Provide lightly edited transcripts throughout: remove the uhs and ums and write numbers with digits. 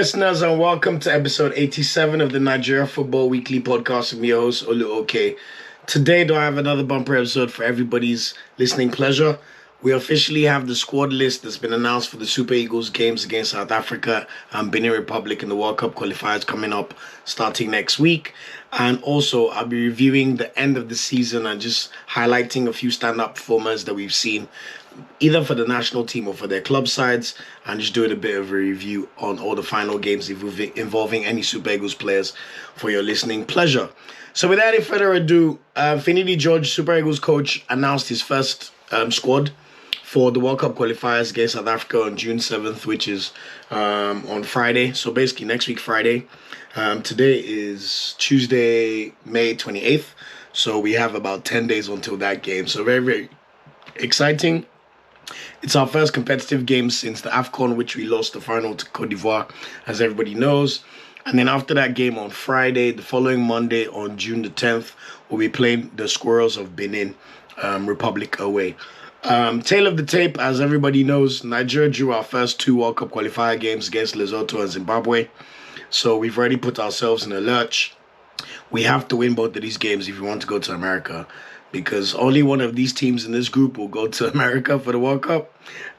listeners, and welcome to episode 87 of the Nigeria Football Weekly podcast with me, your host, Olu Oke. Today, do I have another bumper episode for everybody's listening pleasure? We officially have the squad list that's been announced for the Super Eagles games against South Africa and Benin Republic in the World Cup Qualifiers coming up starting next week. And also, I'll be reviewing the end of the season and just highlighting a few stand-up performers that we've seen, either for the national team or for their club sides, and just doing a bit of a review on all the final games involving any Super Eagles players for your listening pleasure. So without any further ado, Finidi George, Super Eagles coach, announced his first squad for the World Cup Qualifiers against South Africa on June 7th, which is on Friday. So basically next week, Friday. Today is Tuesday, May 28th. So we have about 10 days until that game. So very, very exciting. It's our first competitive game since the AFCON, which we lost the final to Cote d'Ivoire, as everybody knows. And then after that game on Friday, the following Monday on June the 10th, we'll be playing the Squirrels of Benin Republic away. Tail of the tape, as everybody knows, Nigeria drew our first two World Cup qualifier games against Lesotho and Zimbabwe. So we've already put ourselves in a lurch. We have to win both of these games if we want to go to America, because only one of these teams in this group will go to America for the World Cup.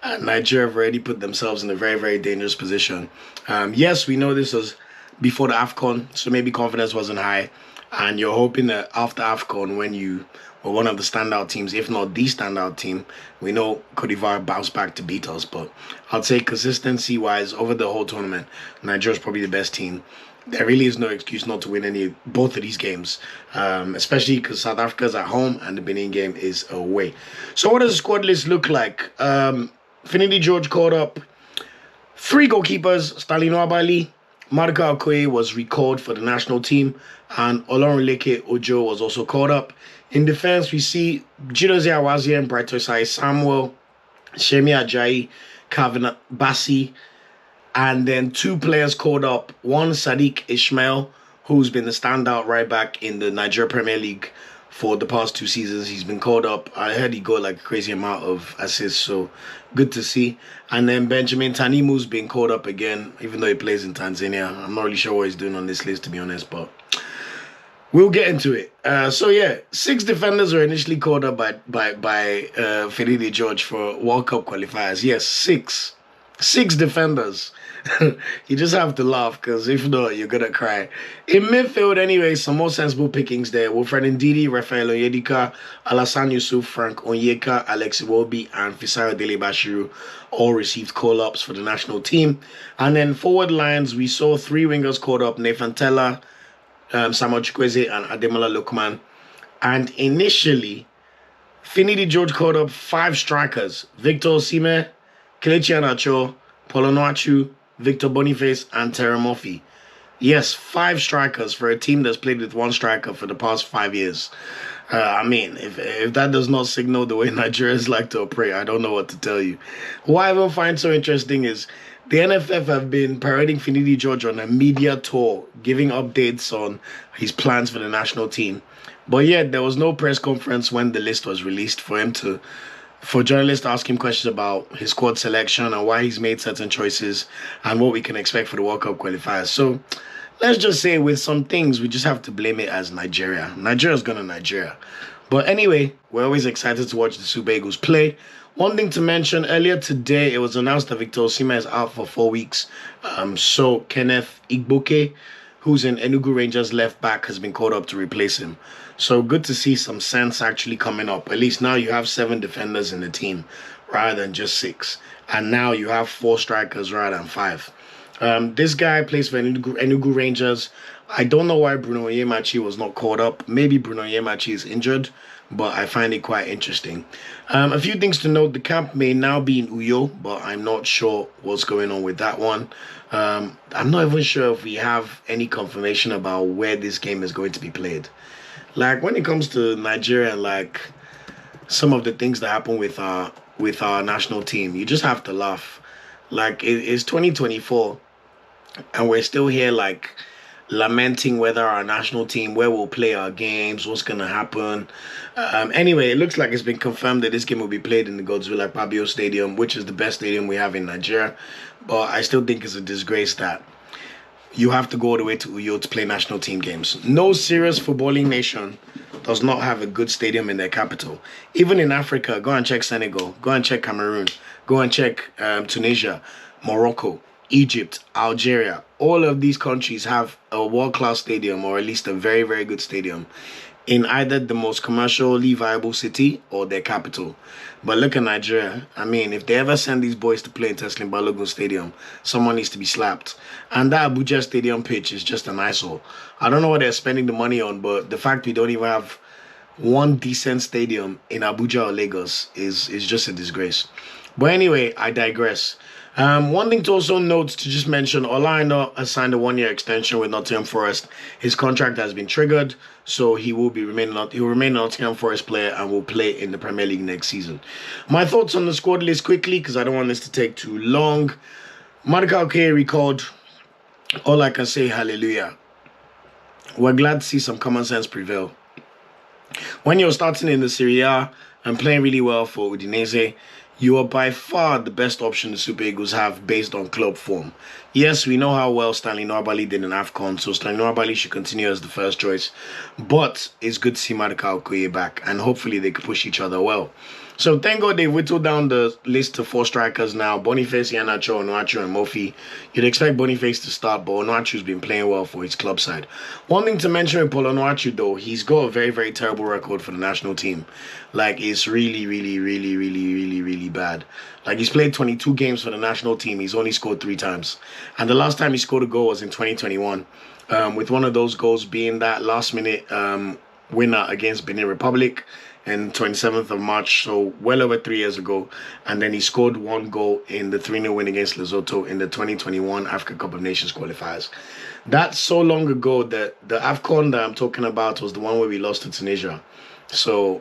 And Nigeria have already put themselves in a very, very dangerous position. Yes, we know this was before the AFCON, so maybe confidence wasn't high. And you're hoping that after AFCON, when you were one of the standout teams, if not the standout team, we know Cote d'Ivoire bounced back to beat us. But I'd say consistency-wise, over the whole tournament, Nigeria's probably the best team. There really is no excuse not to win both of these games, especially because South Africa's at home and the Benin game is away. So what does the squad list look like? Finidi George called up 3 goalkeepers. Stalino Abali, Maduka Okoye was recalled for the national team, and Olorunleke Ojo was also called up. In defense, we see Chidozie Awazie and Brighton Samuel, Shemi Ajayi, Calvin Bassi, and then 2 players called up. One, Sadiq Ismail, who's been the standout right back in the Nigeria Premier League for the past 2 seasons. He's been called up. I heard he got like a crazy amount of assists, so good to see. And then Benjamin Tanimu's been called up again, even though he plays in Tanzania. I'm not really sure what he's doing on this list, to be honest, but we'll get into it. So yeah, 6 defenders were initially called up by Finidi George for World Cup qualifiers. Yes, 6 defenders. You just have to laugh, because if not, you're gonna cry. In midfield, anyway, some more sensible pickings there. Wilfred Ndidi, Rafael Onyedika, Alassane Yusuf, Frank Onyeka, Alex Iwobi, and Fisayo Dele Bashiru all received call-ups for the national team. And then forward lines, we saw 3 wingers called up: Nathan Tella, Samuel Chukwueze, and Ademola Lookman. And initially, Finidi George called up 5 strikers: Victor Osimhen, Kelechi Iheanacho, Paulo Onuachu, Victor Boniface, and Terry Murphy. Yes, 5 strikers for a team that's played with 1 striker for the past 5 years. I mean, if that does not signal the way Nigerians like to operate, I don't know what to tell you. What I even find so interesting is the NFF have been parading Finidi George on a media tour, giving updates on his plans for the national team. But yet, there was no press conference when the list was released for journalists to ask him questions about his squad selection and why he's made certain choices and what we can expect for the World Cup qualifiers. So let's just say with some things, we just have to blame it as Nigeria. Nigeria's gonna Nigeria. But anyway, we're always excited to watch the Super Eagles play. One thing to mention, earlier today, it was announced that Victor Osimhen is out for 4 weeks. So Kenneth Igboke, who's an Enugu Rangers left back, has been called up to replace him. So good to see some sense actually coming up. At least now you have 7 defenders in the team rather than just 6. And now you have 4 strikers rather than 5. This guy plays for Enugu Rangers. I don't know why Bruno Onyemachi was not called up. Maybe Bruno Onyemachi is injured, but I find it quite interesting. A few things to note. The camp may now be in Uyo, but I'm not sure what's going on with that one. I'm not even sure if we have any confirmation about where this game is going to be played. Like, when it comes to Nigeria, like, some of the things that happen with our national team, you just have to laugh. Like, it's 2024, and we're still here, like, lamenting whether our national team, where we'll play our games, what's going to happen. Anyway, it looks like it's been confirmed that this game will be played in the Godswill Akpabio Stadium, which is the best stadium we have in Nigeria. But I still think it's a disgrace that you have to go all the way to Uyo to play national team games. No serious footballing nation does not have a good stadium in their capital. Even in Africa, go and check Senegal, go and check Cameroon, go and check Tunisia, Morocco, Egypt, Algeria. All of these countries have a world-class stadium, or at least a very, very good stadium, in either the most commercially viable city or their capital. But look at Nigeria. I mean, if they ever send these boys to play in Teslim Balogun Stadium, someone needs to be slapped. And that Abuja Stadium pitch is just an eyesore. I don't know what they're spending the money on, but the fact we don't even have one decent stadium in Abuja or Lagos is just a disgrace. But anyway, I digress. One thing to also note, to just mention, Olaina has signed a 1-year extension with Nottingham Forest. His contract has been triggered, so he will remain a Nottingham Forest player and will play in the Premier League next season. My thoughts on the squad list quickly, because I don't want this to take too long. Madika Okoye recalled. All I can say, hallelujah. We're glad to see some common sense prevail. When you're starting in the Serie A and playing really well for Udinese, you are by far the best option the Super Eagles have based on club form. Yes, we know how well Stanley Nwabali did in AFCON, so Stanley Nwabali should continue as the first choice. But it's good to see Madika Okoye back, and hopefully they can push each other well. So thank God they whittled down the list to 4 strikers now. Boniface, Iheanacho, Onuachu, and Mofi. You'd expect Boniface to start, but Onuachu's been playing well for his club side. One thing to mention with Paul Onuachu, though, he's got a very, very terrible record for the national team. Like, it's really, really, really, really, really, really bad. Like, he's played 22 games for the national team. He's only scored 3 times. And the last time he scored a goal was in 2021. With one of those goals being that last-minute winner against Benin Republic and 27th of March, so well over 3 years ago. And then he scored 1 goal in the 3-0 win against Lesotho in the 2021 Africa Cup of Nations qualifiers. That's so long ago that the AFCON that I'm talking about was the one where we lost to Tunisia. So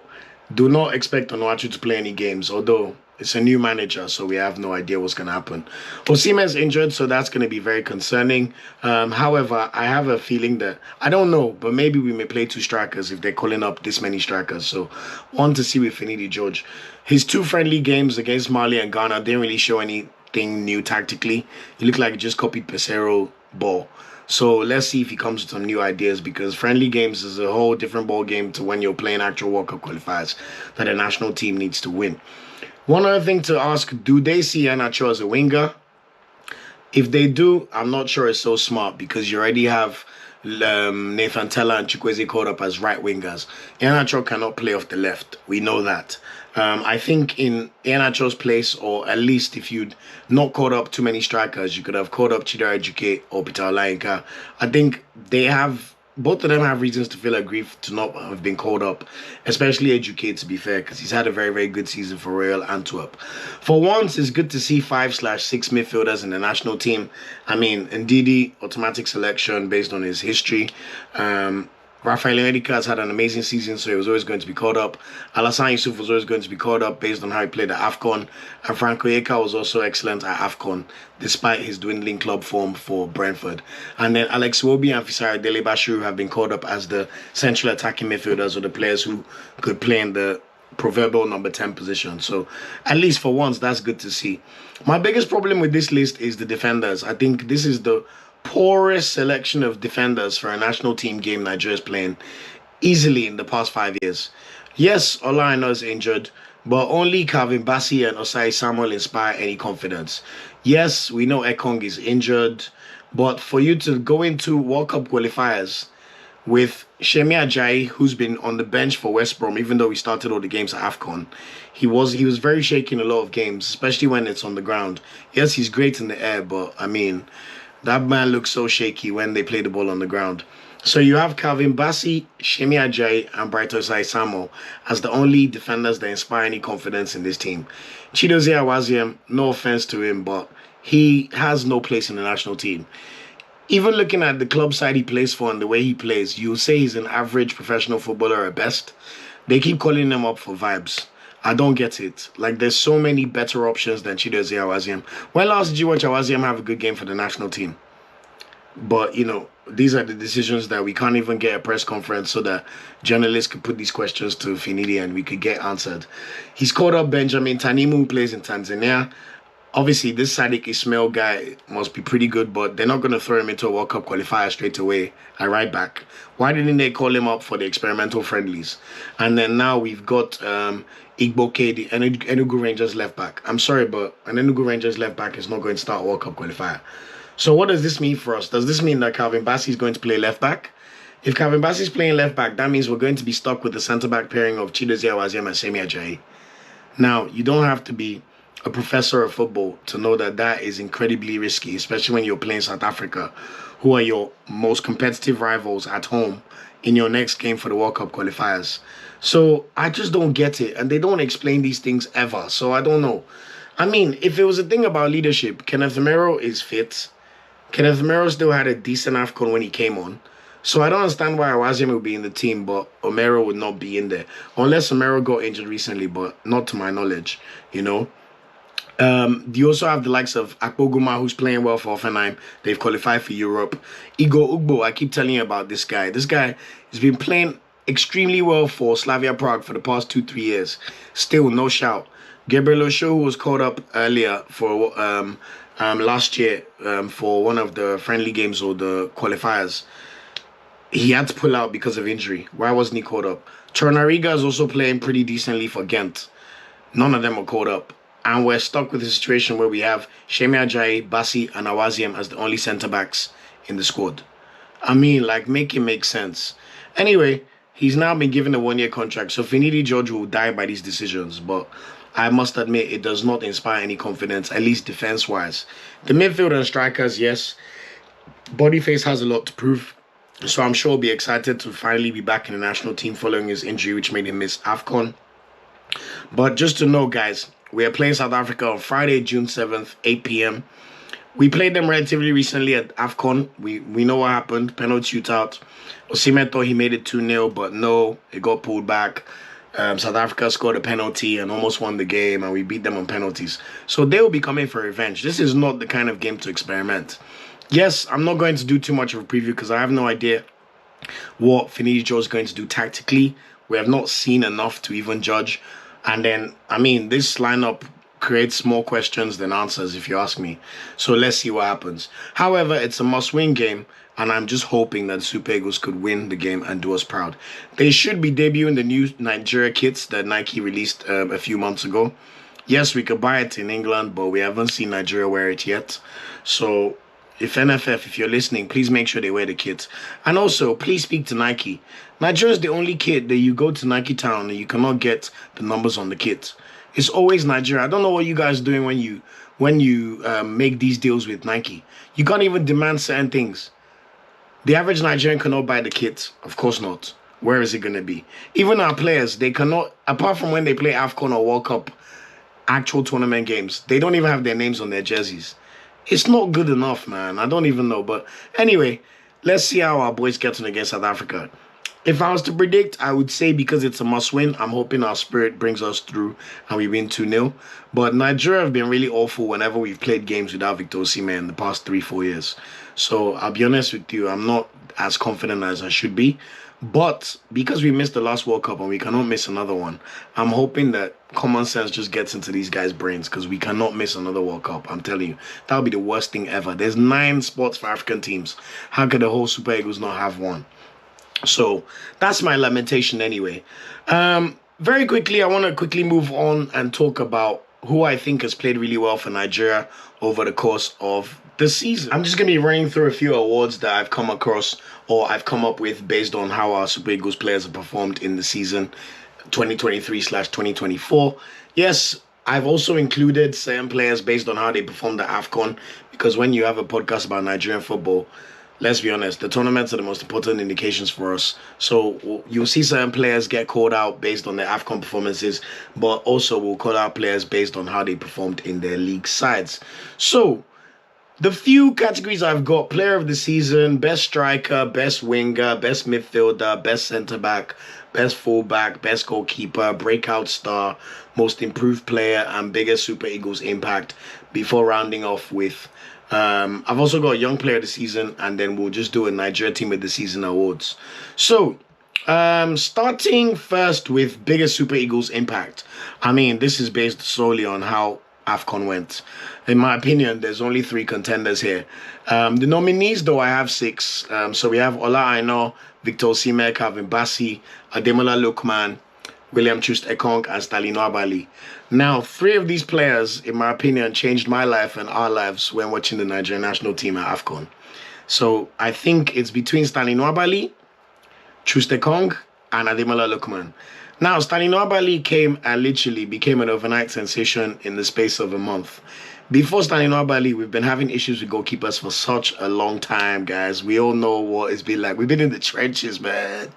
do not expect Onuachu to play any games, although it's a new manager, so we have no idea what's going to happen. Osimhen's injured, so that's going to be very concerning. However, I have a feeling that, I don't know, but maybe we may play 2 strikers if they're calling up this many strikers. So, want to see with Finidi George. His 2 friendly games against Mali and Ghana didn't really show anything new tactically. He looked like he just copied Pesero ball. So let's see if he comes with some new ideas, because friendly games is a whole different ball game to when you're playing actual World Cup qualifiers that a national team needs to win. One other thing to ask, do they see Iheanacho as a winger? If they do, I'm not sure it's so smart, because you already have Nathan Tella and Chukwueze called up as right wingers. Iheanacho cannot play off the left. We know that. I think in Iheanacho's place, or at least if you'd not called up too many strikers, you could have called up Chidera Ejuke or Peter Olayinka. I think both of them have reasons to feel aggrieved to not have been called up, especially Ejuke, to be fair, because he's had a very, very good season for Royal Antwerp. For once, it's good to see 5/6 midfielders in the national team. I mean, Ndidi, automatic selection based on his history. Rafael Onyedika has had an amazing season, so he was always going to be called up. Alassane Yusuf was always going to be called up based on how he played at AFCON. And Franco Eka was also excellent at AFCON, despite his dwindling club form for Brentford. And then Alex Iwobi and Fisari Dele-Bashiru have been called up as the central attacking midfielders, or the players who could play in the proverbial number 10 position. So at least for once, that's good to see. My biggest problem with this list is the defenders. I think this is the poorest selection of defenders for a national team game Nigeria's playing easily in the past 5 years. Yes, Olaina is injured, but only Calvin Bassey and Osai Samuel inspire any confidence. Yes, we know Ekong is injured, but for you to go into World Cup qualifiers with Shemi Ajayi, who's been on the bench for West Brom, even though he started all the games at AFCON, he was very shaky in a lot of games, especially when it's on the ground. Yes, he's great in the air, but I mean, that man looks so shaky when they play the ball on the ground. So you have Calvin Bassey, Shemi Ajayi, and Bright Osai Samuel as the only defenders that inspire any confidence in this team. Chidozie Awaziem, no offense to him, but he has no place in the national team. Even looking at the club side he plays for and the way he plays, you'll say he's an average professional footballer at best. They keep calling him up for vibes. I don't get it. Like, there's so many better options than Chidozie Awaziem. When last did you watch Awaziem have a good game for the national team? But, you know, these are the decisions that we can't even get a press conference so that journalists could put these questions to Finidi and we could get answered. He's called up Benjamin Tanimu, who plays in Tanzania. Obviously, this Sadiq Ismail guy must be pretty good, but they're not going to throw him into a World Cup qualifier straight away at right back. Why didn't they call him up for the experimental friendlies? And then now we've got Igboke, the Enugu Rangers left back. I'm sorry, but an Enugu Rangers left back is not going to start a World Cup qualifier. So what does this mean for us? Does this mean that Calvin Bassey is going to play left back? If Calvin Bassey is playing left back, that means we're going to be stuck with the centre-back pairing of Chidozie Awaziem and Semi Ajayi. Now, you don't have to be a professor of football to know that that is incredibly risky, especially when you're playing South Africa, who are your most competitive rivals at home in your next game for the World Cup qualifiers. So I just don't get it, and they don't explain these things ever, so I don't know. I mean, if it was a thing about leadership, Kenneth Omero is fit. Kenneth Omero still had a decent AFCON when he came on. So I don't understand why Awaziem would be in the team, but Omero would not be in there. Unless Omero got injured recently, but not to my knowledge, you know. You also have the likes of Akpoguma, who's playing well for Hoffenheim. They've qualified for Europe. Igor Ugbo, I keep telling you about this guy. This guy has been playing extremely well for Slavia Prague for the past 2-3 years. Still, no shout. Gabriel Osho, who was called up earlier for last year for one of the friendly games or the qualifiers. He had to pull out because of injury. Why wasn't he called up? Torunariga is also playing pretty decently for Ghent. None of them were called up. And we're stuck with a situation where we have Semi Ajayi, Bassey, and Awaziem as the only centre-backs in the squad. I mean, like, make it make sense. Anyway, he's now been given a 1-year contract, so Finidi George will die by these decisions. But I must admit, it does not inspire any confidence, at least defence-wise. The midfield and strikers, yes. Boniface has a lot to prove. So I'm sure he'll be excited to finally be back in the national team following his injury, which made him miss AFCON. But just to know, guys, we are playing South Africa on Friday, June 7th, 8 p.m. We played them relatively recently at AFCON. We know what happened. Penalty shootout. Osimhen thought he made it 2-0, but no, it got pulled back. South Africa scored a penalty and almost won the game, and we beat them on penalties. So they will be coming for revenge. This is not the kind of game to experiment. Yes, I'm not going to do too much of a preview because I have no idea what Finidi George is going to do tactically. We have not seen enough to even judge. And then, I mean, this lineup creates more questions than answers, if you ask me. So let's see what happens. However, it's a must-win game, and I'm just hoping that the Super Eagles could win the game and do us proud. They should be debuting the new Nigeria kits that Nike released a few months ago. Yes, we could buy it in England, but we haven't seen Nigeria wear it yet. So if NFF, if you're listening, please make sure they wear the kit. And also, please speak to Nike. Nigeria is the only kit that you go to Nike Town and you cannot get the numbers on the kit. It's always Nigeria. I don't know what you guys are doing when you make these deals with Nike. You can't even demand certain things. The average Nigerian cannot buy the kit. Of course not. Where is it going to be? Even our players, they cannot, apart from when they play AFCON or World Cup actual tournament games, they don't even have their names on their jerseys. It's not good enough, man. I don't even know. But anyway, let's see how our boys get on against South Africa. If I was to predict, I would say because it's a must-win, I'm hoping our spirit brings us through and we win 2-0. But Nigeria have been really awful whenever we've played games without Victor Osimhen in the past 3-4 years. So I'll be honest with you, I'm not as confident as I should be. But because we missed the last World Cup and we cannot miss another one, I'm hoping that common sense just gets into these guys' brains because we cannot miss another World Cup. I'm telling you, that would be the worst thing ever. There's 9 spots for African teams. How could the whole Super Eagles not have one? So that's my lamentation anyway. Very quickly, I want to quickly move on and talk about who I think has played really well for Nigeria over the course of the season. I'm just going to be running through a few awards that I've come across or I've come up with based on how our Super Eagles players have performed in the season 2023/2024. Yes, I've also included certain players based on how they performed at AFCON because when you have a podcast about Nigerian football, let's be honest, the tournaments are the most important indications for us. So you'll see certain players get called out based on their AFCON performances, but also we'll call out players based on how they performed in their league sides. So the few categories I've got: player of the season, best striker, best winger, best midfielder, best centre-back, best full-back, best goalkeeper, breakout star, most improved player, and biggest Super Eagles impact, before rounding off with I've also got young player of the season, and then we'll just do a Nigeria team of the season awards. So starting first with biggest Super Eagles impact. I mean, this is based solely on how AFCON went. In my opinion, there's only 3 contenders here. The nominees, though, I have 6. So we have Ola Aina, Victor Osimhen, Calvin Bassey, Ademola Lookman, William Troost-Ekong, and Stalin Nwabali. Now, 3 of these players, in my opinion, changed my life and our lives when watching the Nigerian national team at AFCON. So I think it's between Stalin Nwabali, Troost-Ekong, and Ademola Lookman. Now, Stalin Nwabali came and literally became an overnight sensation in the space of a month. Before Stalin Nwabali, we've been having issues with goalkeepers for such a long time, guys. We all know what it's been like. We've been in the trenches, man.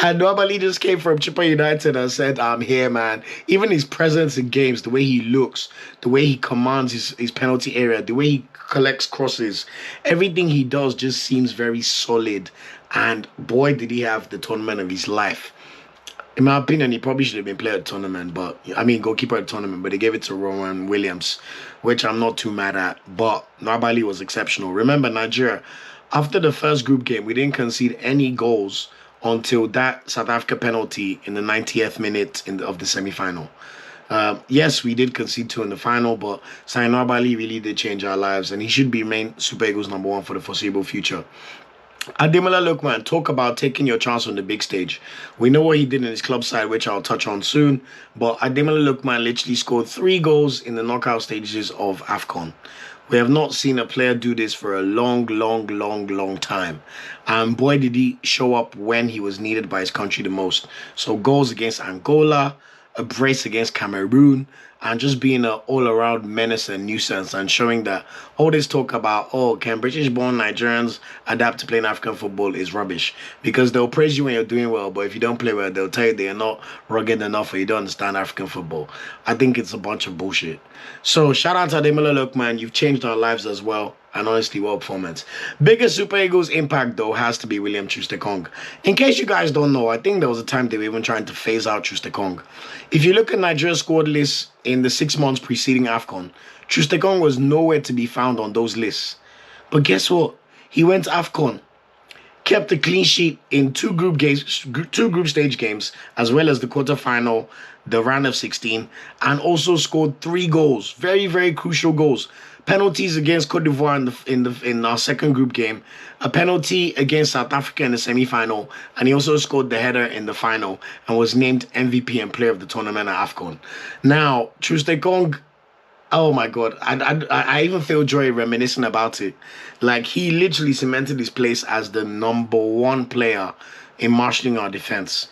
And Nwabali just came from Chippa United and said, I'm here, man. Even his presence in games, the way he looks, the way he commands his penalty area, the way he collects crosses, everything he does just seems very solid. And boy, did he have the tournament of his life. In my opinion, he probably should have been player of the tournament, goalkeeper of the tournament, but they gave it to Rowan Williams, which I'm not too mad at. But Nwabali was exceptional. Remember, Nigeria, after the first group game, we didn't concede any goals until that South Africa penalty in the 90th minute of the semi-final. Yes, we did concede 2 in the final, but Stalin Nwabali really did change our lives, and he should be remain Super Eagles #1 for the foreseeable future. Ademola Lookman, talk about taking your chance on the big stage. We know what he did in his club side, which I'll touch on soon. But Ademola Lookman literally scored 3 goals in the knockout stages of AFCON. We have not seen a player do this for a long time. And boy, did he show up when he was needed by his country the most. So goals against Angola, a brace against Cameroon, and just being an all-around menace and nuisance, and showing that all this talk about, oh, can British-born Nigerians adapt to playing African football is rubbish. Because they'll praise you when you're doing well, but if you don't play well, they'll tell you they're not rugged enough or you don't understand African football. I think it's a bunch of bullshit. So shout out to Ademola Lookman. You've changed our lives as well. And honestly, well performance. Biggest Super Eagles impact, though, has to be William Troost-Ekong. In case you guys don't know, I think there was a time they were even trying to phase out Troost-Ekong. If you look at Nigeria's squad list in the 6 months preceding AFCON, Troost-Ekong was nowhere to be found on those lists. But guess what? He went to AFCON, kept a clean sheet in 2 group stage games, as well as the quarterfinal, the round of 16, and also scored 3 goals. Very, very crucial goals. Penalties against Cote d'Ivoire in our second group game, a penalty against South Africa in the semi-final, and he also scored the header in the final and was named MVP and player of the tournament at AFCON. Now, Troost-Ekong, oh my God, I even feel joy reminiscing about it. Like, he literally cemented his place as the #1 player in marshalling our defense.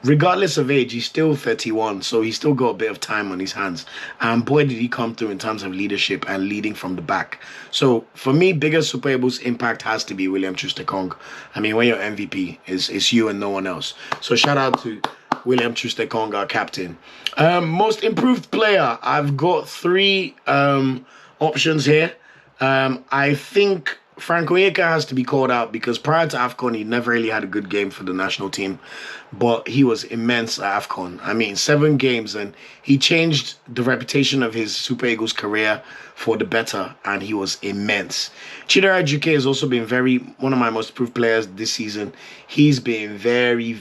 Regardless of age, he's still 31, so he's still got a bit of time on his hands. And boy, did he come through in terms of leadership and leading from the back. So for me, biggest Super Eagles impact has to be William Troost-Ekong. I mean, when you're MVP, it's you and no one else. So shout out to William Troost-Ekong, our captain. Most improved player, I've got 3 options here. I think Frank Onyedika has to be called out because prior to AFCON, he never really had a good game for the national team. But he was immense at AFCON. I mean, 7 games, and he changed the reputation of his Super Eagles career for the better, and he was immense. Chidera Juke has also been one of my most improved players this season. He's been very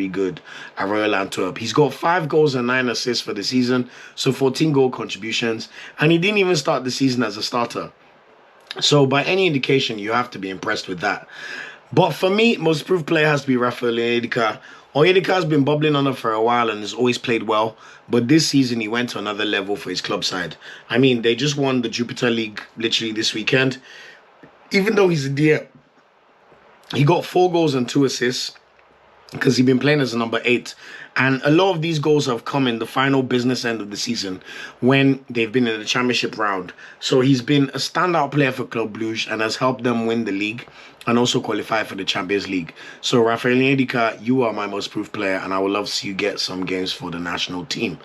good at Royal Antwerp. He's got 5 goals and 9 assists for the season, so 14 goal contributions, and he didn't even start the season as a starter. So by any indication, you have to be impressed with that. But for me, most improved player has to be Aribo and Onyedika. Onyedika has been bubbling under for a while and has always played well. But this season, he went to another level for his club side. I mean, they just won the Jupiter League literally this weekend. Even though he's a DM, he got 4 goals and 2 assists because he's been playing as a number 8. And a lot of these goals have come in the final business end of the season when they've been in the championship round. So he's been a standout player for Club Brugge and has helped them win the league and also qualify for the Champions League. So Aribo and Onyedika, you are my most improved player, and I would love to see you get some games for the national team.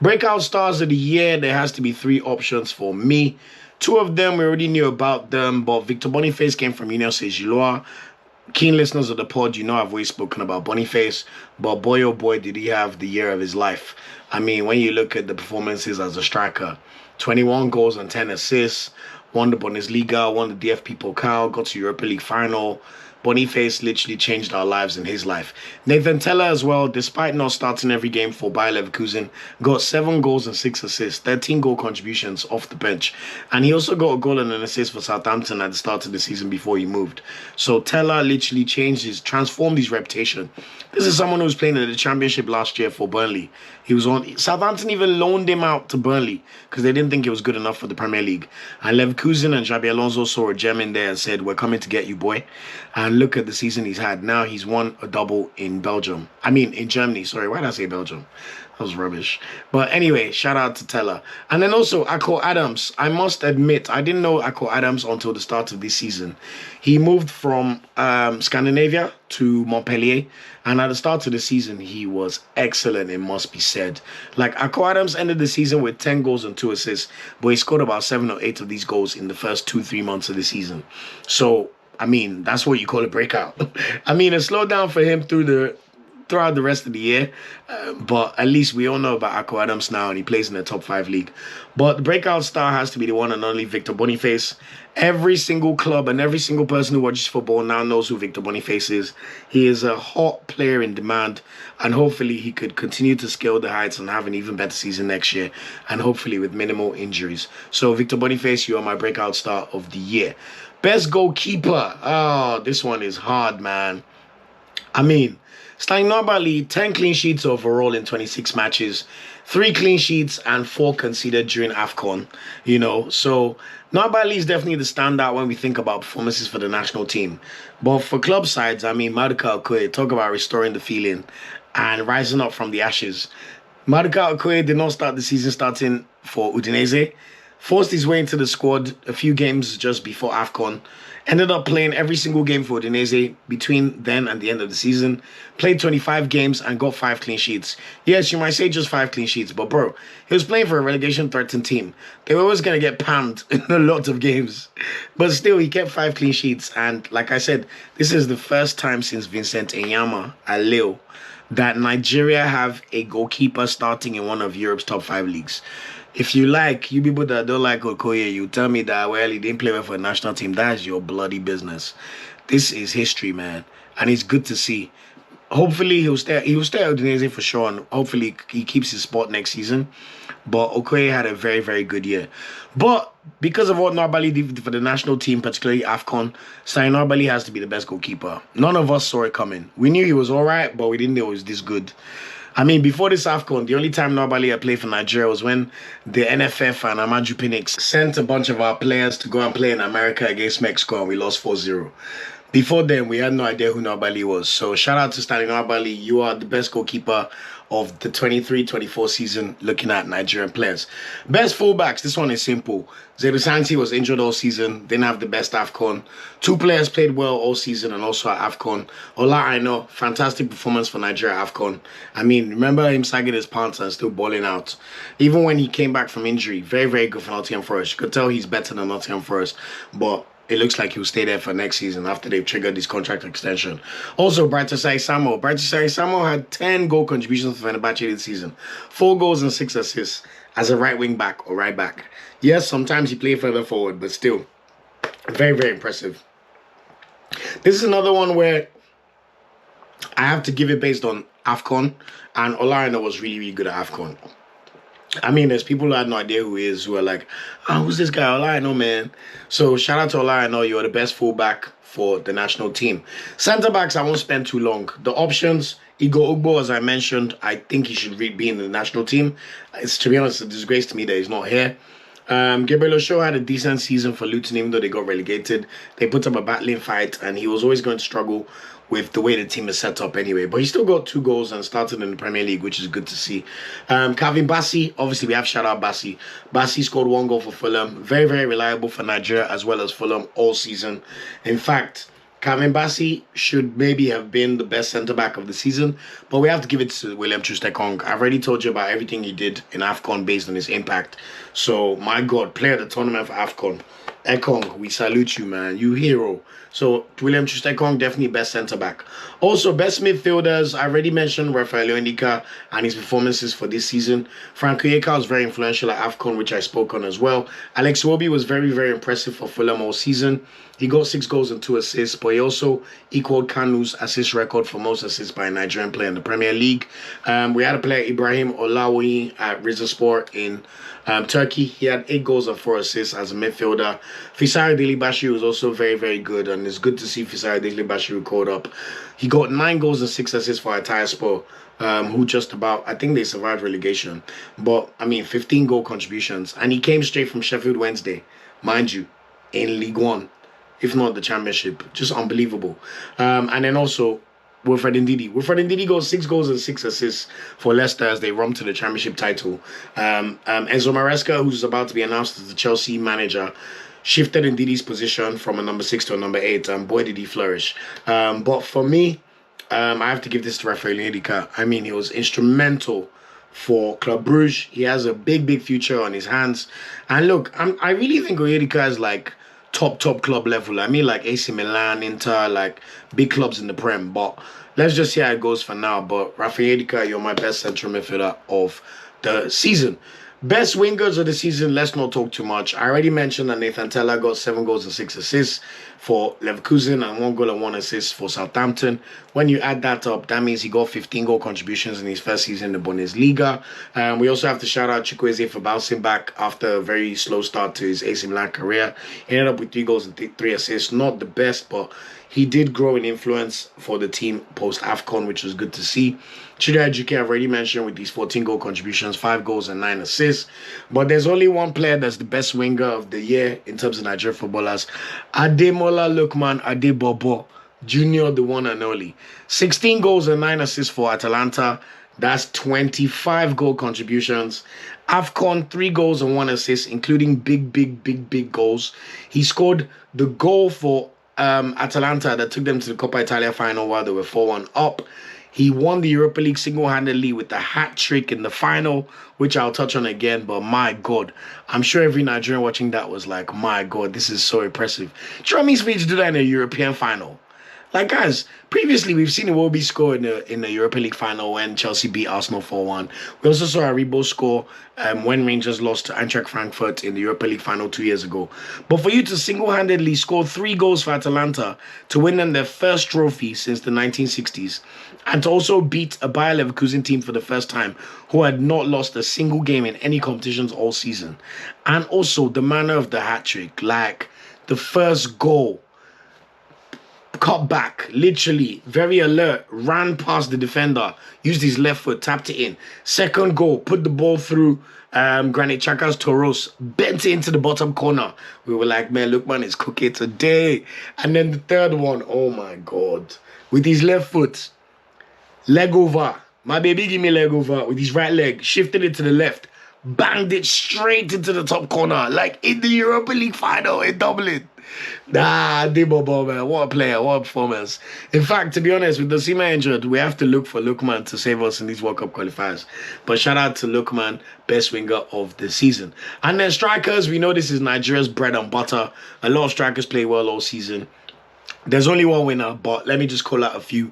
Breakout stars of the year, there has to be 3 options for me. 2 of them, we already knew about them, but Victor Boniface came from Union Saint-Gilloise. Keen listeners of the pod, you know I've always spoken about Boniface, but boy oh boy did he have the year of his life. I mean, when you look at the performances as a striker, 21 goals and 10 assists, won the Bundesliga, won the DFB Pokal, got to Europa League Final, Boniface literally changed our lives in his life. Nathan Tella as well, despite not starting every game for Bayer Leverkusen, got 7 goals and 6 assists, 13 goal contributions off the bench. And he also got a goal and an assist for Southampton at the start of the season before he moved. So Tella literally transformed his reputation. This is someone who was playing in the Championship last year for Burnley. He was on. Southampton even loaned him out to Burnley because they didn't think it was good enough for the Premier League. And Leverkusen and Xabi Alonso saw a gem in there and said, "We're coming to get you, boy." And look at the season he's had. Now he's won a double in in Germany. Sorry, why did I say Belgium? That was rubbish. But anyway, shout out to Tella. And then also Akko Adams. I must admit, I didn't know Akko Adams until the start of this season. He moved from Scandinavia to Montpellier. And at the start of the season, he was excellent, it must be said. Like, Akko Adams ended the season with 10 goals and 2 assists. But he scored about 7 or 8 of these goals in the first 2-3 months of the season. So, I mean, that's what you call a breakout. I mean, a slowdown for him throughout the rest of the year. But at least we all know about Akko Adams now, and he plays in the top 5 league. But the breakout star has to be the one and only Victor Boniface. Every single club and every single person who watches football now knows who Victor Boniface is. He is a hot player in demand, and hopefully he could continue to scale the heights and have an even better season next year, and hopefully with minimal injuries. So Victor Boniface, you are my breakout star of the year. Best goalkeeper. Oh, this one is hard, man. I mean, Stein Nobali, 10 clean sheets overall in 26 matches, 3 clean sheets and 4 conceded during AFCON, So Nobali is definitely the standout when we think about performances for the national team. But for club sides, I mean, Maduka Okoye, talk about restoring the feeling and rising up from the ashes. Maduka Okoye did not start the season starting for Udinese, forced his way into the squad a few games just before AFCON, ended up playing every single game for Udinese between then and the end of the season, played 25 games and got 5 clean sheets. Yes, you might say just 5 clean sheets, but bro, he was playing for a relegation-threatened team. They were always going to get panned in a lot of games. But still, he kept 5 clean sheets. And like I said, this is the first time since Vincent Enyama at Lille that Nigeria have a goalkeeper starting in one of Europe's top 5 leagues. If you people that don't like Okoye, you tell me that, well, he didn't play well for a national team. That is your bloody business. This is history, man. And it's good to see. Hopefully, he'll stay at Udinese for sure. And hopefully, he keeps his spot next season. But Okoye had a very, very good year. But because of what Nobali did for the national team, particularly AFCON, Stein Nobali has to be the best goalkeeper. None of us saw it coming. We knew he was all right, but we didn't know he was this good. I mean, before this AFCON, the only time Nobali had played for Nigeria was when the NFF and Amaju Pinnick sent a bunch of our players to go and play in America against Mexico, and we lost 4-0. Before then, we had no idea who Nobali was. So shout out to Stanley Nobali. You are the best goalkeeper of the 23-24 season looking at Nigerian players. Best fullbacks, this one is simple. Zedu Santi was injured all season, didn't have the best AFCON. 2 players played well all season and also at AFCON. Ola Aina, fantastic performance for Nigeria at AFCON. I mean, remember him sagging his pants and still balling out. Even when he came back from injury, very, very good for Nottingham Forest. You could tell he's better than Nottingham Forest, but it looks like he'll stay there for next season after they've triggered his contract extension. Also, Brighter Samuel. Brighter Samuel had 10 goal contributions for Fenerbahce this season. 4 goals and 6 assists as a right wing back or right back. Yes, sometimes he played further forward, but still, very, very impressive. This is another one where I have to give it based on AFCON, and Olaina was really, really good at AFCON. I mean, there's people who had no idea who he is, who are like, who's this guy? Olaino, man. So shout out to Olaino. You're the best fullback for the national team. Centre backs, I won't spend too long. The options, Igor Ugbo, as I mentioned, I think he should be in the national team. It's, to be honest, a disgrace to me that he's not here. Gabriel Osho had a decent season for Luton, even though they got relegated. They put up a battling fight, and he was always going to struggle with the way the team is set up anyway. But he still got 2 goals and started in the Premier League, which is good to see. Calvin Bassey, obviously we have shout out Bassey. Bassey scored 1 goal for Fulham. Very, very reliable for Nigeria as well as Fulham all season. In fact, Calvin Bassey should maybe have been the best centre-back of the season, but we have to give it to William Troost-Ekong. I've already told you about everything he did in AFCON based on his impact. So, my God, player of the tournament for AFCON. Ekong, we salute you, man. You hero. So William Troost-Ekong, definitely best centre-back. Also, best midfielders, I already mentioned Aribo and Onyedika and his performances for this season. Frank Oyeka was very influential at AFCON, which I spoke on as well. Alex Iwobi was very, very impressive for Fulham all season. He got 6 goals and 2 assists, but he also equaled Kanu's assist record for most assists by a Nigerian player in the Premier League. We had a player, Ibrahim Olawi, at Rizespor in Turkey. He had 8 goals and 4 assists as a midfielder. Fisari Delibashi was also very, very good, and it's good to see Fisari Delibashi called up. He got 9 goals and 6 assists for Atayaspor, who just about, I think they survived relegation. But, 15 goal contributions. And he came straight from Sheffield Wednesday, mind you, in League One, if not the Championship. Just unbelievable. And then also, Wilfred Ndidi. Wilfred Ndidi got 6 goals and 6 assists for Leicester as they run to the Championship title. Enzo Maresca, who's about to be announced as the Chelsea manager, shifted Ndidi's position from a number 6 to a number 8, and boy did he flourish. But for me, I have to give this to Aribo and Onyedika. He was instrumental for Club Brugge. He has a big, big future on his hands. And look, I really think Onyedika is like top club level. Like AC Milan, Inter, like big clubs in the Prem. But let's just see how it goes for now. But Aribo and Onyedika, you're my best central midfielder of the season. Best wingers of the season, let's not talk too much. I already mentioned that Nathan Tella got 7 goals and 6 assists for Leverkusen and 1 goal and 1 assist for Southampton. When you add that up, that means he got 15 goal contributions in his first season in the Bundesliga. We also have to shout out Chukwueze for bouncing back after a very slow start to his AC Milan career. He ended up with 3 goals and 3 assists. Not the best, but he did grow in influence for the team post-AFCON, which was good to see. Chidi Ajuke, I've already mentioned with these 14 goal contributions, 5 goals and 9 assists. But there's only one player that's the best winger of the year in terms of Nigerian footballers. Ademola Lookman Adebobo Jr., the one and only. 16 goals and 9 assists for Atalanta. That's 25 goal contributions. AFCON, 3 goals and 1 assist, including big goals. He scored the goal for Atalanta that took them to the Coppa Italia final while they were 4-1 up. He won the Europa League single-handedly with a hat-trick in the final, which I'll touch on again, but my God, I'm sure every Nigerian watching that was like, my God, this is so impressive. Do you know what it means for me to do that in a European final? Like, guys, previously we've seen Iwobi score in the Europa League final when Chelsea beat Arsenal 4-1. We also saw Aribo score when Rangers lost to Eintracht Frankfurt in the Europa League final 2 years ago. But for you to single-handedly score 3 goals for Atalanta to win them their first trophy since the 1960s, and to also beat a Bayer Leverkusen team for the first time who had not lost a single game in any competitions all season, and also the manner of the hat-trick, like the first goal, cut back, literally, very alert, ran past the defender, used his left foot, tapped it in. Second goal, put the ball through Granit Xhaka's Toros, bent it into the bottom corner. We were like, man, Lookman is cooking today. And then the third one, oh my God, with his left foot, leg over. My baby give me leg over with his right leg, shifted it to the left, banged it straight into the top corner, like in the Europa League final in Dublin. Debobo, man, what a player, what a performance. In fact, to be honest, with the Sima injured, we have to look for Lookman to save us in these World Cup qualifiers. But shout out to Lookman, best winger of the season. And then strikers, we know this is Nigeria's bread and butter. A lot of strikers play well all season. There's only one winner, but let me just call out a few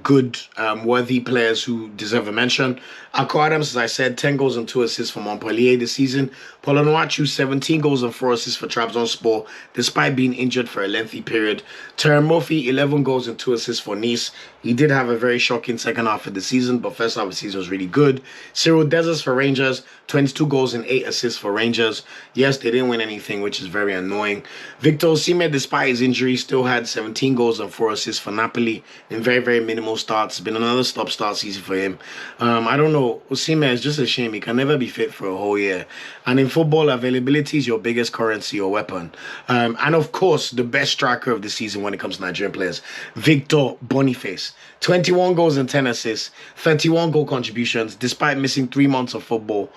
good, worthy players who deserve a mention. Ako Adams, as I said, 10 goals and 2 assists for Montpellier this season. Paulo Onuachu, 17 goals and 4 assists for Trabzonspor, despite being injured for a lengthy period. Terem Murphy, 11 goals and 2 assists for Nice. He did have a very shocking second half of the season, but first half of the season was really good. Cyril Dessers for Rangers, 22 goals and 8 assists for Rangers. Yes, they didn't win anything, which is very annoying. Victor Osimhen, despite his injury, still had 17 goals and 4 assists for Napoli in very minimal starts. It's been another stop-start season for him. I don't know. Osimhen is just a shame. He can never be fit for a whole year. And in football, availability is your biggest currency or weapon. And of course, the best striker of the season when it comes to Nigerian players, Victor Boniface. 21 goals and 10 assists, 31 goal contributions, despite missing 3 months of football.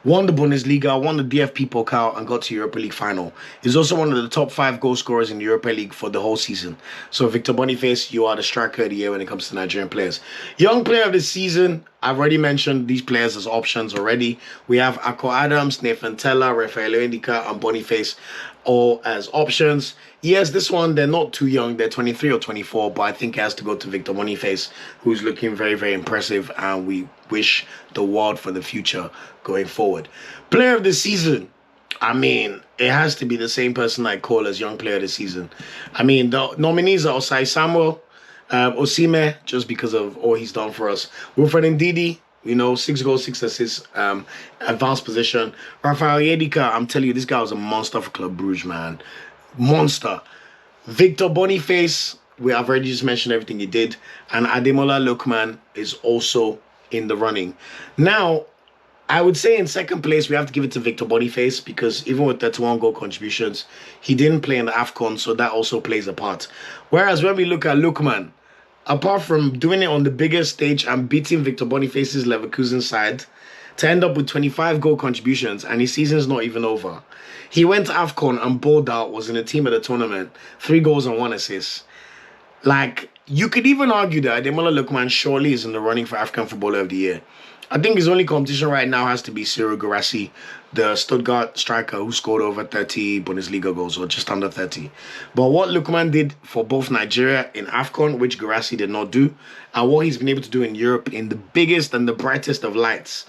Won the Bundesliga, won the DFB Pokal, and got to Europa League final. He's also one of the top 5 goal scorers in the Europa League for the whole season. So Victor Boniface, you are the striker of the year when it comes to Nigerian players. Young player of the season, I've already mentioned these players as options already. We have Ako Adams, Nathan Tella, Aribo and Onyedika, and Boniface. or as options. Yes, this one, they're not too young. They're 23 or 24, but I think it has to go to Victor Boniface, who's looking very, very impressive, and we wish the world for the future going forward. Player of the season. I mean, it has to be the same person I call as young player of the season. I mean, the nominees are Osai Samuel, Osimhen, just because of all he's done for us. Wilfred Ndidi, 6 goals, 6 assists, advanced position. Rafael Onyedika, I'm telling you, this guy was a monster for Club Brugge, man. Monster. Victor Boniface, I've already just mentioned everything he did. And Ademola Lookman is also in the running. Now, I would say in second place, we have to give it to Victor Boniface because even with 31 goal contributions, he didn't play in the AFCON, so that also plays a part. Whereas when we look at Lookman, apart from doing it on the biggest stage and beating Victor Boniface's Leverkusen side, to end up with 25 goal contributions and his season's not even over. He went to AFCON and balled out, was in the team of the tournament, 3 goals and 1 assist. Like, you could even argue that Ademola Lookman surely is in the running for African Footballer of the Year. I think his only competition right now has to be Cyril Guirassy, the Stuttgart striker who scored over 30 Bundesliga goals, or just under 30. But what Lookman did for both Nigeria in AFCON, which Guirassy did not do, and what he's been able to do in Europe in the biggest and the brightest of lights,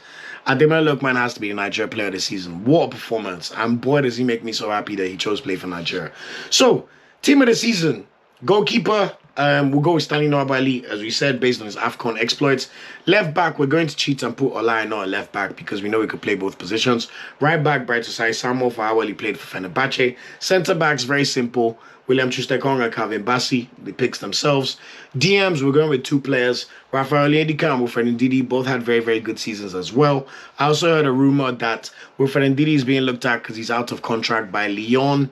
Ademola Lookman has to be the Nigeria player of the season. What a performance. And boy, does he make me so happy that he chose to play for Nigeria. So, team of the season, goalkeeper, we'll go with Stanley Nwabali, as we said, based on his AFCON exploits. Left back, we're going to cheat and put Olai not a left back because we know we could play both positions. Right back, Bright Osai Samuel for how well he played for Fenerbahce. Centre backs, very simple. William Troost-Ekong and Calvin Bassey, the picks themselves. DMs, we're going with 2 players. Rafael Onyedika and Wilfred Ndidi both had very, very good seasons as well. I also heard a rumor that Wilfred Ndidi is being looked at because he's out of contract by Lyon.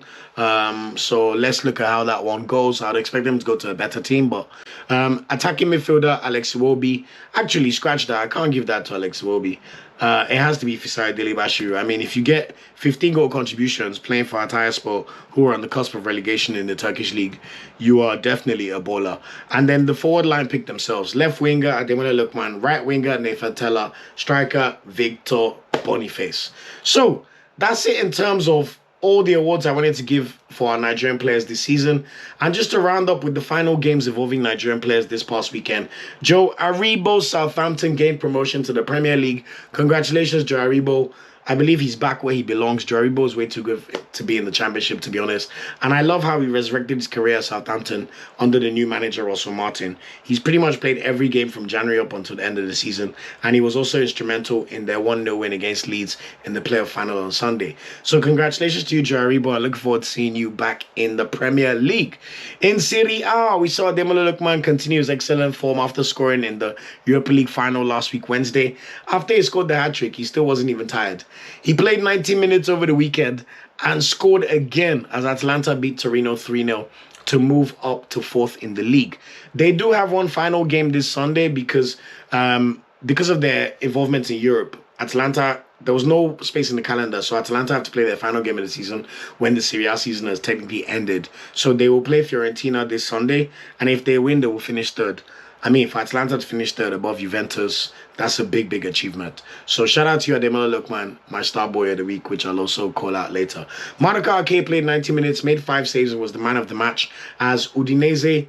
So let's look at how that one goes. I'd expect them to go to a better team, but attacking midfielder Alex Iwobi. Actually, scratch that. I can't give that to Alex Iwobi. It has to be Fisai Delebashiru. I mean, if you get 15 goal contributions playing for Hatayspor, who are on the cusp of relegation in the Turkish league, you are definitely a bowler. And then the forward line picked themselves. Left winger, Ademola Lookman. Right winger, Nathan Tella. Striker, Victor Boniface. So, that's it in terms of all the awards I wanted to give for our Nigerian players this season. And just to round up with the final games involving Nigerian players this past weekend, Joe Aribo, Southampton gained promotion to the Premier League. Congratulations, Joe Aribo. I believe he's back where he belongs. Joe Aribo is way too good to be in the Championship, to be honest. And I love how he resurrected his career at Southampton under the new manager, Russell Martin. He's pretty much played every game from January up until the end of the season. And he was also instrumental in their 1-0 win against Leeds in the playoff final on Sunday. So congratulations to you, Joe Aribo. I look forward to seeing you back in the Premier League. In Serie A, we saw Ademola Lookman continue his excellent form after scoring in the Europa League Final last week, Wednesday. After he scored the hat-trick, he still wasn't even tired. He played 90 minutes over the weekend and scored again as Atalanta beat Torino 3-0 to move up to 4th in the league. They do have one final game this Sunday because of their involvement in Europe. Atalanta, there was no space in the calendar, so Atalanta have to play their final game of the season when the Serie A season has technically ended. So they will play Fiorentina this Sunday, and if they win, they will finish 3rd. I mean, for Atalanta to finish 3rd above Juventus, that's a big, big achievement. So shout out to you, Ademola Lookman, my star boy of the week, which I'll also call out later. Maduka Ake played 90 minutes, made 5 saves, and was the man of the match as Udinese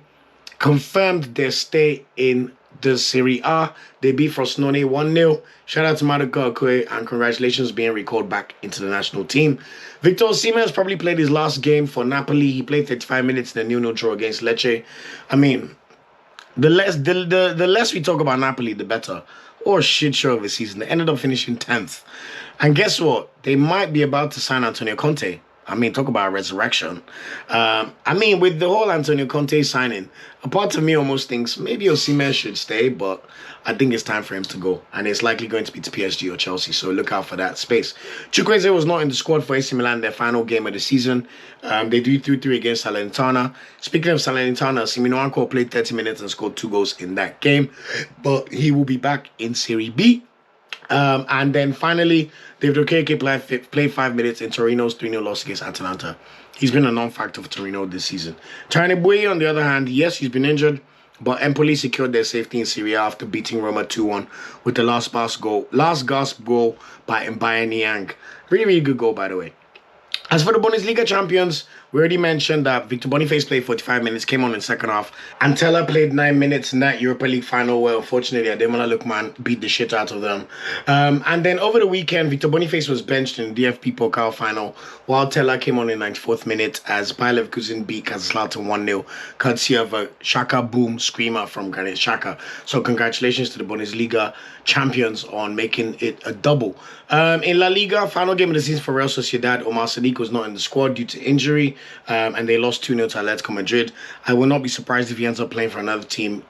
confirmed their stay in the Serie A. They beat Frosinone 1-0. Shout out to Maduka Ake, and congratulations being recalled back into the national team. Victor Osimhen has probably played his last game for Napoli. He played 35 minutes in a 0-0 draw against Lecce. I mean, the less we talk about Napoli, the better. Or shit show of a season. They ended up finishing 10th. And guess what? They might be about to sign Antonio Conte. I mean, talk about a resurrection. I mean, with the whole Antonio Conte signing, a part of me almost thinks maybe Osimhen should stay, but I think it's time for him to go. And it's likely going to be to PSG or Chelsea, so look out for that space. Chukwueze was not in the squad for AC Milan, their final game of the season. They drew 3-3 against Salernitana. Speaking of Salernitana, Simino Anko played 30 minutes and scored 2 goals in that game, but he will be back in Serie B. And then finally, David Okeke played 5 minutes in Torino's 3-0 loss against Atalanta. He's been a non-factor for Torino this season. Tanibuye, on the other hand, yes, he's been injured, but Empoli secured their safety in Serie A after beating Roma 2-1 with the last gasp goal by Mbaye Niang. Really, really good goal, by the way. As for the Bundesliga champions, we already mentioned that Victor Boniface played 45 minutes, came on in the second half, and Tella played 9 minutes in that Europa League final where unfortunately Ademola Lookman beat the shit out of them. And then over the weekend, Victor Boniface was benched in the DFB Pokal final, while Tella came on in 94th minute as Bayer Leverkusen beat Kaiserslautern 1-0, courtesy of a Shaka boom screamer from Granit Xhaka. So congratulations to the Bundesliga champions on making it a double. In La Liga, final game of the season for Real Sociedad, Omar Sadiq was not in the squad due to injury, and they lost 2-0 to Atletico Madrid. I will not be surprised if he ends up playing for another team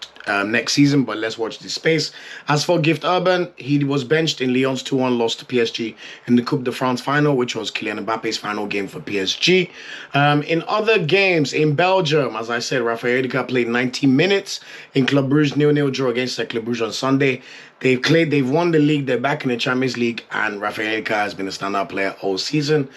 next season, but let's watch this space. As for Gift Urban, he was benched in Lyon's 2-1 loss to PSG in the Coupe de France final, which was Kylian Mbappe's final game for PSG. In other games, in Belgium, as I said, Rafael Onyedika played 90 minutes in Club Brugge 0-0 draw against Club Brugge on Sunday. They've won the league, they're back in the Champions League, and Rafael Onyedika has been a standout player all season.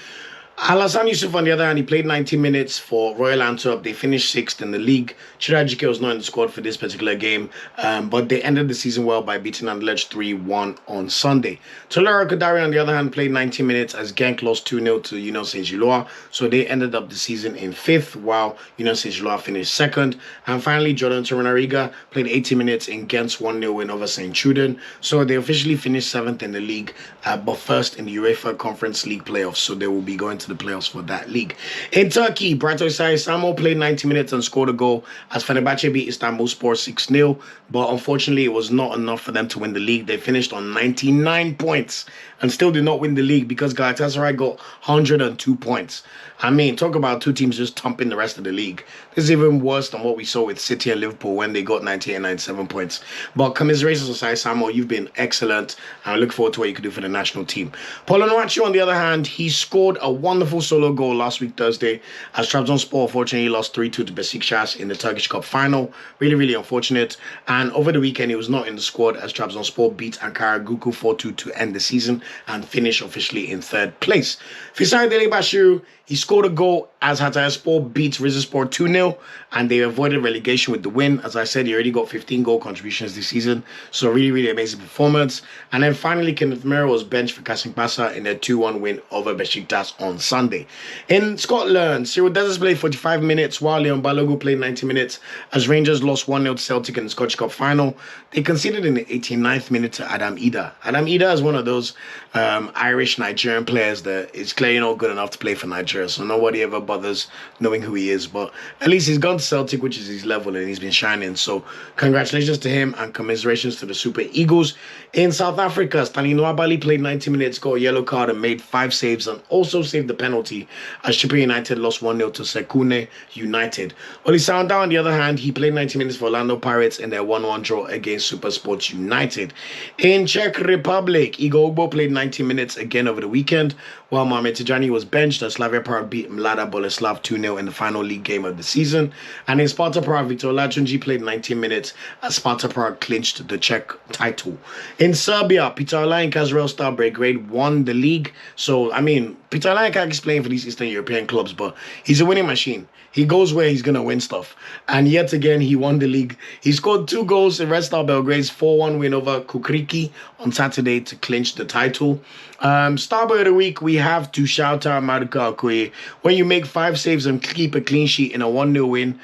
Alassane Yusuf, on the other hand, he played 90 minutes for Royal Antwerp. They finished 6th in the league. Chirajike was not in the squad for this particular game, but they ended the season well by beating Anderlecht 3-1 on Sunday. Tolera Kodari, on the other hand, played 90 minutes as Genk lost 2-0 to Union Saint-Gilloise, so they ended up the season in 5th, while Union Saint-Gilloise finished 2nd. And finally, Jordan Torunariga played 80 minutes in Gent's 1-0 win over St. Truden, so they officially finished 7th in the league, but first in the UEFA Conference League playoffs, so they will be going to the playoffs for that league. In Turkey, Brighton Samo played 90 minutes and scored a goal as Fenerbahce beat Istanbulspor 6-0, but unfortunately it was not enough for them to win the league. They finished on 99 points and still did not win the league because Galatasaray got 102 points. I mean, talk about two teams just thumping the rest of the league. This is even worse than what we saw with City and Liverpool when they got 98 and 97 points. But commiserations aside, Samo, you've been excellent, and I look forward to what you can do for the national team. Paulo Noaccio, on the other hand, he scored a wonderful solo goal last week Thursday as Trabzonspor unfortunately lost 3-2 to Besiktas in the Turkish Cup final. Really, really unfortunate. And over the weekend, he was not in the squad as Trabzonspor beat Ankara Gucu 4-2 to end the season and finish officially in 3rd place. Fisai Dele Bashiru, he scored a goal as Hatayspor beat Rizespor 2-0, and they avoided relegation with the win. As I said, he already got 15 goal contributions this season, so really, really amazing performance. And then finally, Kenneth Mero was benched for Kasimpasa in their 2-1 win over Besiktas on Sunday. In Scotland, Cyril Dessers played 45 minutes, while Leon Balogun played 90 minutes as Rangers lost 1-0 to Celtic in the Scottish Cup final. They conceded in the 89th minute to Adam Ida. Adam Ida is one of those Irish Nigerian players that is clearly not good enough to play for Nigeria, so nobody ever bothers knowing who he is. But at least he's gone to Celtic, which is his level, and he's been shining. So congratulations to him and commiserations to the Super Eagles. In South Africa, Stanley Nwabali played 90 minutes, got a yellow card and made 5 saves and also saved the penalty as Chippa United lost 1-0 to Sekune United. Oli Sounda, on the other hand, he played 90 minutes for Orlando Pirates in their 1-1 draw against Super Sports United. In Czech Republic, Igor Ugbo played 90 minutes again over the weekend, while Mohamed Tijani was benched as Slavia Prague beat Mlada Boleslav 2-0 in the final league game of the season. And in Sparta Prague, Victor Lachunji played 19 minutes as Sparta Prague clinched the Czech title. In Serbia, Peter Olainka's Real Star Belgrade won the league. So, I mean, Peter Olainka is playing for these Eastern European clubs, but he's a winning machine. He goes where he's going to win stuff. And yet again, he won the league. He scored 2 goals in Red Star Belgrade's 4-1 win over Kukriki on Saturday to clinch the title. Star Boy of the Week, we have to shout out Maduka Okoye. When you make 5 saves and keep a clean sheet in a 1-0 win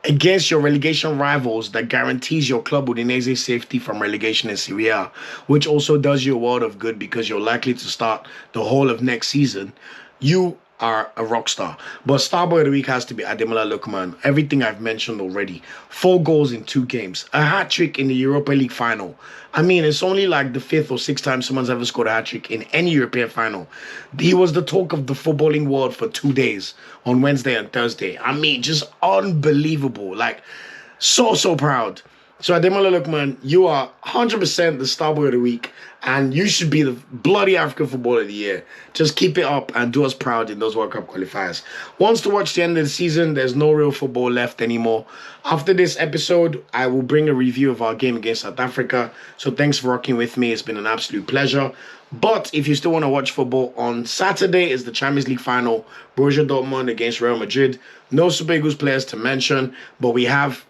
against your relegation rivals, that guarantees your club Udinese's safety from relegation in Serie A, which also does you a world of good because you're likely to start the whole of next season. You are a rock star. But Star Boy of the Week has to be Ademola Lookman. Everything I've mentioned already. 4 goals in 2 games. A hat-trick in the Europa League Final. I mean, it's only like the 5th or 6th time someone's ever scored a hat-trick in any European final. He was the talk of the footballing world for 2 days on Wednesday and Thursday. I mean, just unbelievable. Like, so proud. So Ademola Lookman, you are 100% the Star Boy of the Week, and you should be the bloody African Footballer of the Year. Just keep it up and do us proud in those World Cup qualifiers. Once to watch the end of the season, there's no real football left anymore. After this episode, I will bring a review of our game against South Africa. So thanks for rocking with me. It's been an absolute pleasure. But if you still want to watch football, on Saturday is the Champions League final, Borussia Dortmund against Real Madrid. No Super Eagles players to mention, but we have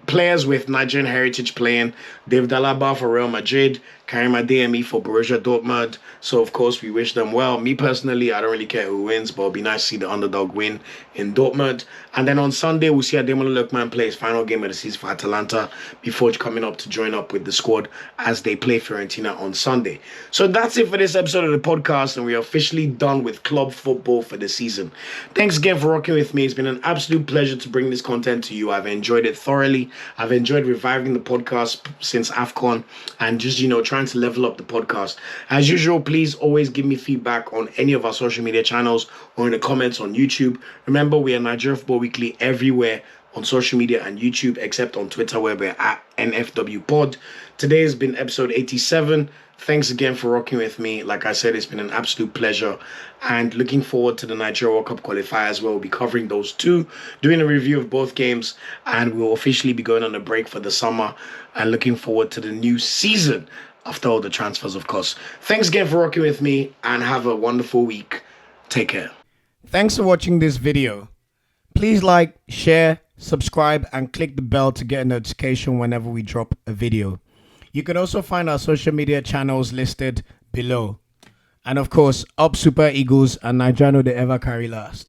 players with Nigerian heritage playing. David Alaba for Real Madrid, carrying my DME for Borussia Dortmund. So, of course, we wish them well. Me personally, I don't really care who wins, but it'll be nice to see the underdog win in Dortmund. And then on Sunday, we'll see Ademola Lookman play his final game of the season for Atalanta before coming up to join up with the squad as they play Fiorentina on Sunday. So that's it for this episode of the podcast, and we are officially done with club football for the season. Thanks again for rocking with me. It's been an absolute pleasure to bring this content to you. I've enjoyed it thoroughly. I've enjoyed reviving the podcast since AFCON and just, trying to level up the podcast. As usual, please always give me feedback on any of our social media channels or in the comments on YouTube. Remember, we are Nigeria Football Weekly everywhere on social media and YouTube, except on Twitter where we're at NFW Pod. Today has been episode 87. Thanks again for rocking with me. Like I said, it's been an absolute pleasure, and looking forward to the Nigeria World Cup Qualifiers where we'll be covering those two, doing a review of both games, and we'll officially be going on a break for the summer and looking forward to the new season after all the transfers, of course. Thanks again for rocking with me, and have a wonderful week. Take care. Thanks for watching this video. Please like, share, subscribe, and click the bell to get a notification whenever we drop a video. You can also find our social media channels listed below. And of course, up Super Eagles and Nigerian, they ever carry last.